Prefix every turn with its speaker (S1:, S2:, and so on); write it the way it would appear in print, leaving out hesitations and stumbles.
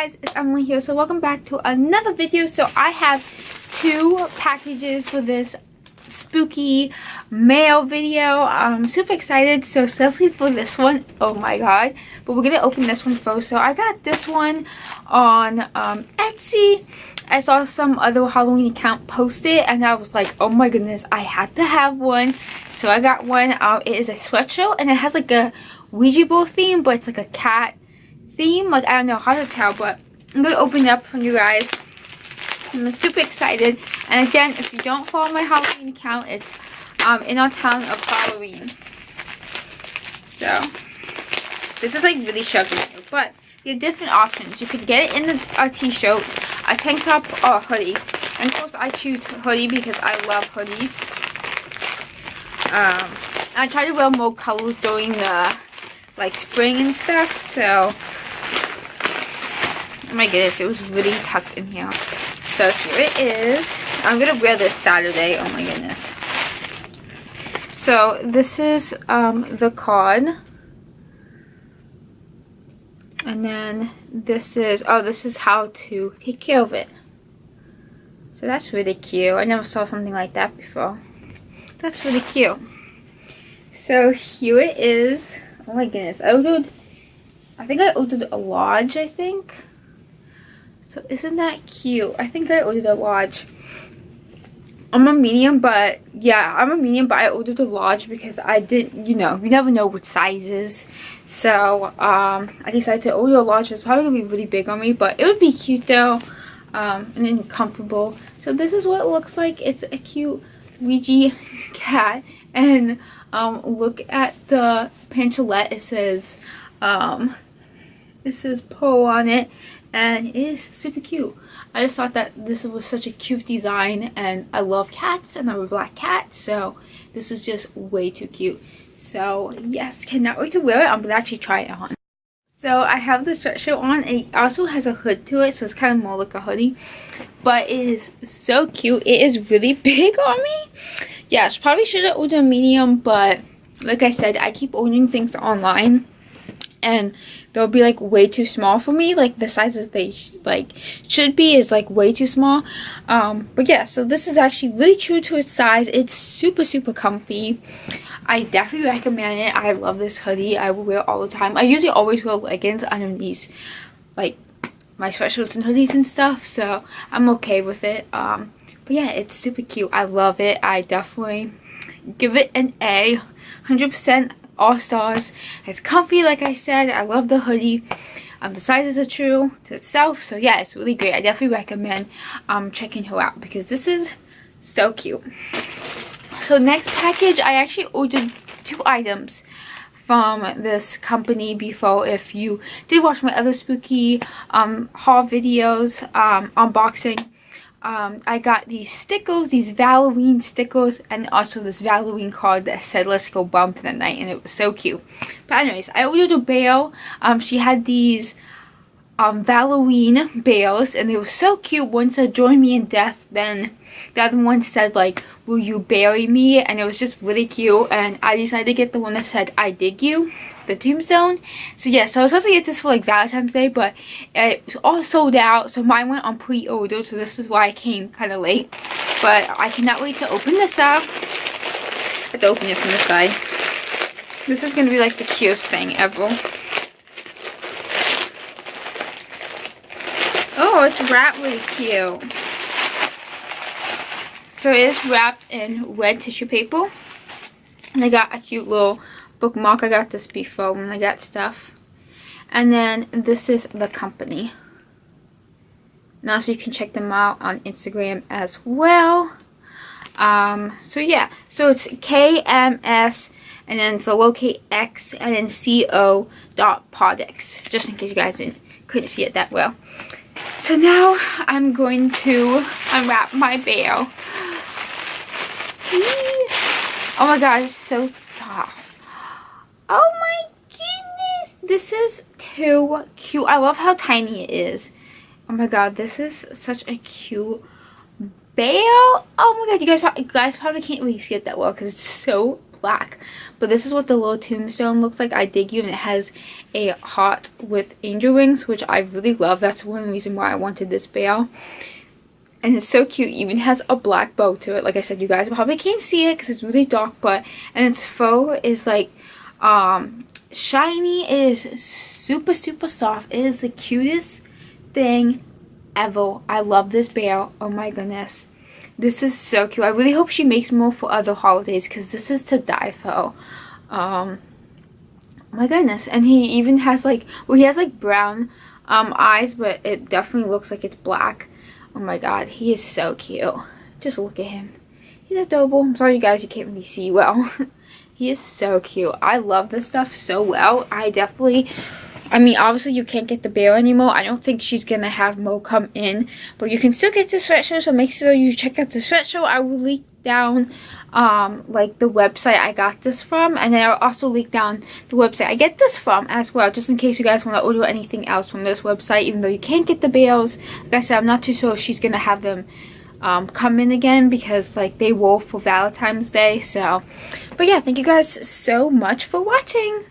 S1: guys, it's Emily here. So welcome back to another video. So I have two packages for this spooky mail video. I'm super excited, so especially for this one. Oh my god. But we're gonna open this one first. So I got this one on Etsy. I saw some other Halloween account post it and I was like, oh my goodness, I had to have one. So I got one. It is a sweatshirt and it has like a Ouija board theme, but it's like a cat theme. Like, I don't know how to tell, but I'm gonna open it up for you guys. I'm super excited. And again, if you don't follow my Halloween account, it's in our town of Halloween. So this is like really shoving, but you have different options. You could get it in a t-shirt, a tank top, or a hoodie. And of course I choose hoodie because I love hoodies. I try to wear more colors during the like spring and stuff, so oh my goodness, it was really tucked in here. So here it is. I'm gonna wear this Saturday. Oh my goodness. So this is the card, and then this is how to take care of it. So that's really cute. I never saw something like that before. That's really cute. So here it is. Oh my goodness, I think I ordered a large, I think. So isn't that cute? I think I ordered a large. I'm a medium, but yeah, I'm a medium, but I ordered a large because I didn't, you never know what sizes. So I decided to order a large. It's probably gonna be really big on me, but it would be cute though, and then comfortable. So this is what it looks like. It's a cute Ouija cat, and look at the pamphlet. It says Poe on it, and it is super cute. I just thought that this was such a cute design, and I love cats, and I'm a black cat, so this is just way too cute. So yes, cannot wait to wear it. I'm gonna actually try it on. So I have this sweatshirt on. It also has a hood to it, so it's kind of more like a hoodie, but it is so cute. It is really big on me. Yes, probably should have ordered a medium, but like I said, I keep ordering things online and they'll be like way too small for me. Like the sizes they should be is like way too small. But yeah, so this is actually really true to its size. It's super comfy. I definitely recommend it. I love this hoodie. I will wear it all the time. I usually always wear leggings underneath like my sweatshirts and hoodies and stuff, so I'm okay with it. But yeah, it's super cute. I love it. I definitely give it an A. 100% all stars. It's comfy, like I said. I love the hoodie. The sizes are true to itself, so yeah, it's really great. I definitely recommend checking her out because this is so cute. So next package, I actually ordered 2 items from this company before. If you did watch my other spooky haul videos, unboxing, I got these stickers, these Halloween stickers, and also this Halloween card that said let's go bump that night, and it was so cute. But anyways, I ordered a bale. She had these Halloween bales, and they were so cute. One said join me in death, then the other one said like will you bury me, and it was just really cute. And I decided to get the one that said I dig you, the tombstone. So yeah, so I was supposed to get this for like Valentine's Day, but it was all sold out, so mine went on pre-order, so this is why I came kind of late. But I cannot wait to open this up. I have to open it from the side. This is gonna be like the cutest thing ever. Oh, it's wrapped really cute. So it is wrapped in red tissue paper, and I got a cute little bookmark. I got this before when I got stuff. And then this is the company. Now, so you can check them out on Instagram as well. So yeah, so it's KMS, and then it's the lowercase x, and then CO.products, just in case you guys couldn't see it that well. So now I'm going to unwrap my bale. Oh my god, it's so soft. Oh my goodness, this is too cute. I love how tiny it is. Oh my god, this is such a cute bale. Oh my god, you guys probably can't really see it that well because it's so black. But this is what the little tombstone looks like. I dig you, and it has a heart with angel wings, which I really love. That's one reason why I wanted this bear. And it's so cute. It even has a black bow to it. Like I said, you guys probably can't see it because it's really dark, but and its fur is like shiny. It is super soft. It is the cutest thing ever. I love this bear. Oh my goodness, this is so cute. I really hope she makes more for other holidays because this is to die for. Oh my goodness. And he even has like, well, he has like brown eyes, but it definitely looks like it's black. Oh my god, he is so cute. Just look at him. He's adorable. I'm sorry you guys, you can't really see well. He is so cute. I love this stuff so well. I mean, obviously you can't get the bear anymore. I don't think she's gonna have Mo come in, but you can still get the sweatshirt, so make sure you check out the sweatshirt. I will link down like the website I got this from, and then I'll also link down the website I get this from as well, just in case you guys want to order anything else from this website, even though you can't get the bears. Like I said, I'm not too sure if she's gonna have them come in again, because like they were for Valentine's Day. So but yeah, thank you guys so much for watching.